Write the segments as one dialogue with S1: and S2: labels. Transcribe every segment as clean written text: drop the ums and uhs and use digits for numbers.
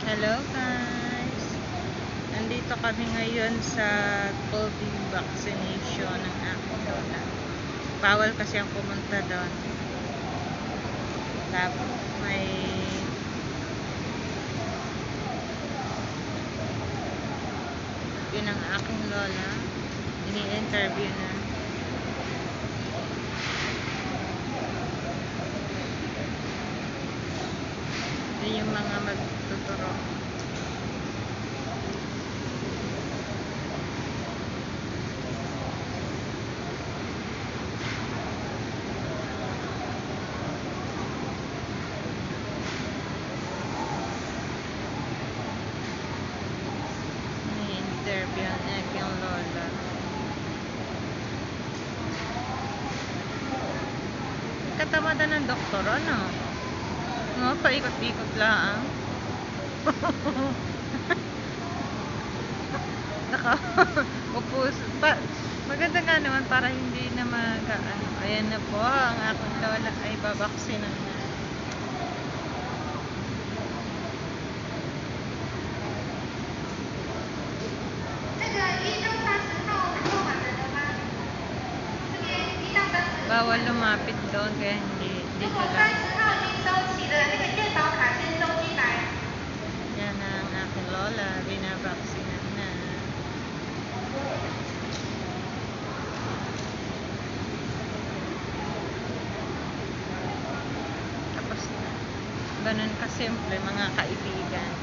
S1: Hello guys! Nandito kami ngayon sa COVID vaccination ng aking lola. Bawal kasi ang pumunta doon. Tapos yun ang aking lola. Ini-interview na. Yun yung mga magtuturo. Ini-interview ang aking lola. Katamadan ng doktor, ano? No, paikot-ikot lang. Upos pa. Maganda nga naman para hindi na mag-ano. Ayan na po, ang aking lola ay babaksinan na. Bawal lumapit doon kaya hindi dito lang. Yan ang aking lola, binabaksinan na. Tapos na. Ganun kasimple mga kaibigan.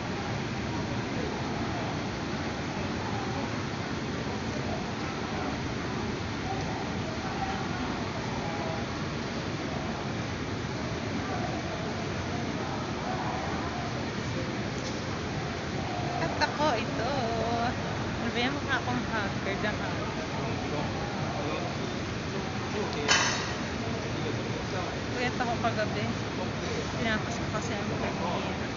S1: Ako ito. Sabihan mo ka akong hacker dyan. Kuyat ako kagabi. Pinapos ko kasi ang pagkakira.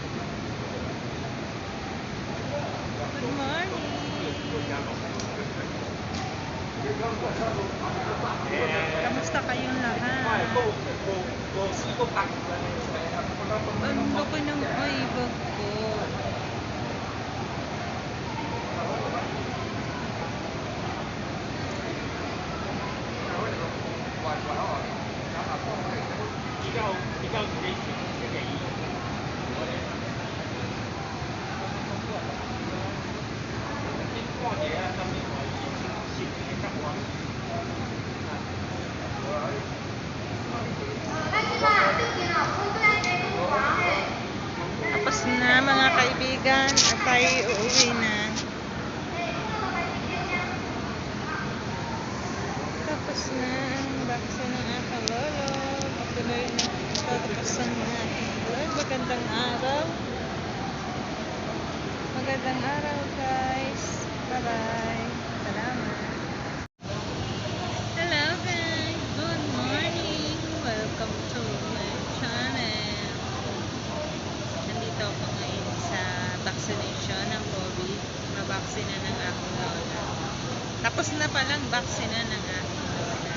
S1: Good morning! Kamusta kayong lahat? Ang laki ng ibag ko. Tapos na mga kaibigan at tayo uuwi na. Tapos na ang baksin ng aking lolo. Patuloy na tatapasan na aking lolo. Magandang araw. Magandang araw guys. Bye bye. Salamat. Hello guys. Good morning. Welcome to my channel. Nandito ako ngayon sa vaccination ng COVID. Mabaksina ng aking lola. Tapos na palang vaksina ng aking lola.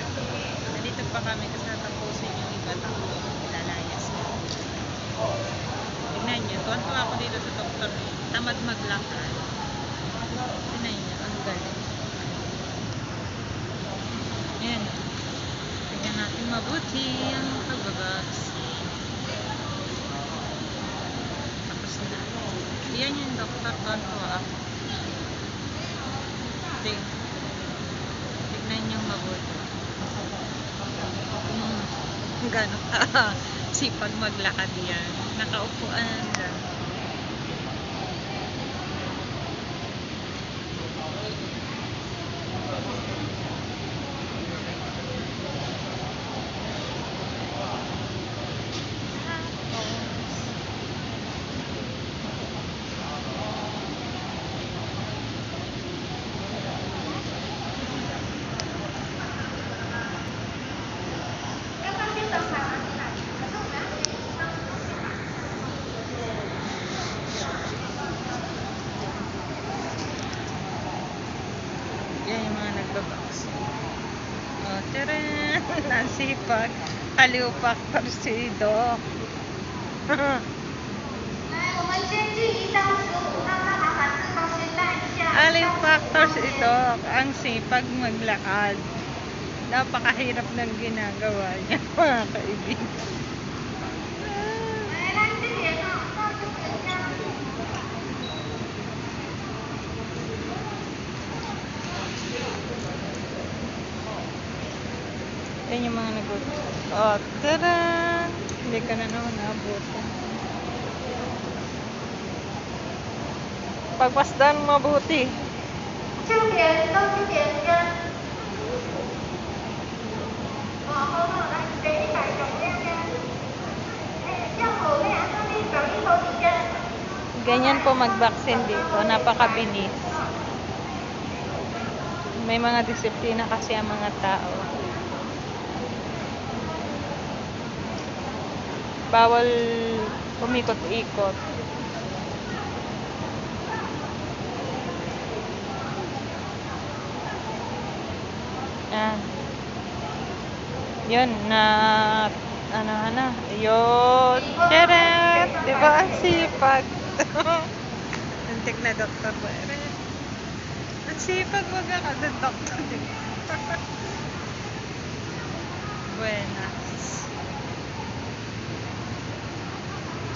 S1: Nandito pa kami kasi natapusin yung iba takbo. Ilalayas ko. Tignan nyo. Tuwan-tuwa ako dito sa doktor. Tamad maglakad. Tignan nyo. Ang galing. Ayan. Tignan natin mabuti ang pagbabaksin. Tapos na. Iyan yung doktor. Tuwan-tuwa ako. Tignan nyo mabuti. Gano'n ka sipag maglakad yan. Nakaupuan lang. Yan yung mga nagbabaksin. O, tara! Nasipag. Kaliupak torsido.
S2: 来，我们先进一张。
S1: actors ito, ang sipag maglakad. Napakahirap ng ginagawa niya, mga kaibigan. Yan yung mga oh, tara! Hindi ka na naman naabutan. Pagpasdan mabuti.
S2: 終點到終點間。好啦，嚟俾大眾呢嘅。1號呢，啱啱呢到呢嘅。
S1: Ganyan po mag-vaccine dito. Napakabilis. May mga disiplina kasi ang mga tao. Bawal umikot-ikot. Ah. Yun na ano yun. Charet! Diba ang sipag? Antik na doktor ba? Ang sipag wag ka ng doktor. Buenas.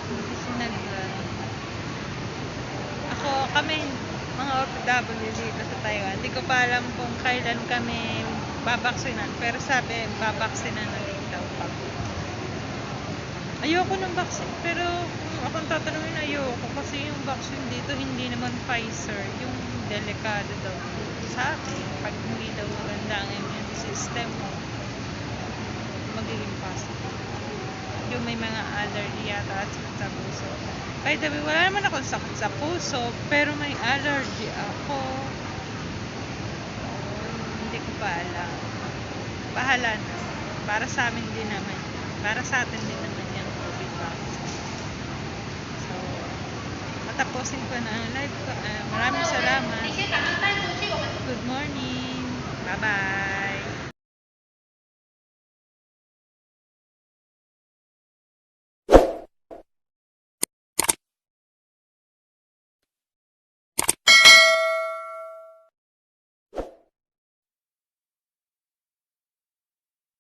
S1: Hindi sinaglan. Kami, mga OFW dito sa Taiwan, hindi ko pa alam kung kailan kami babaksinan. Pero sabi, babaksinan na din daw pa. Ayoko ng vaccine, pero kung akong tatanungin, ayoko. Kasi yung vaccine dito, hindi naman Pfizer. Yung delikado daw sa akin. Pag hindi daw maganda ang immune system mo, magiging positive. Yung may mga allergy yata at sakit sa puso. By the way, wala naman akong sakit sa puso, pero may allergy ako. Hindi ko pa alam. Bahala na. Para sa amin din naman. Para sa atin din naman yung COVID vaccine. So, matapusin ko na ang live ko. Maraming salamat.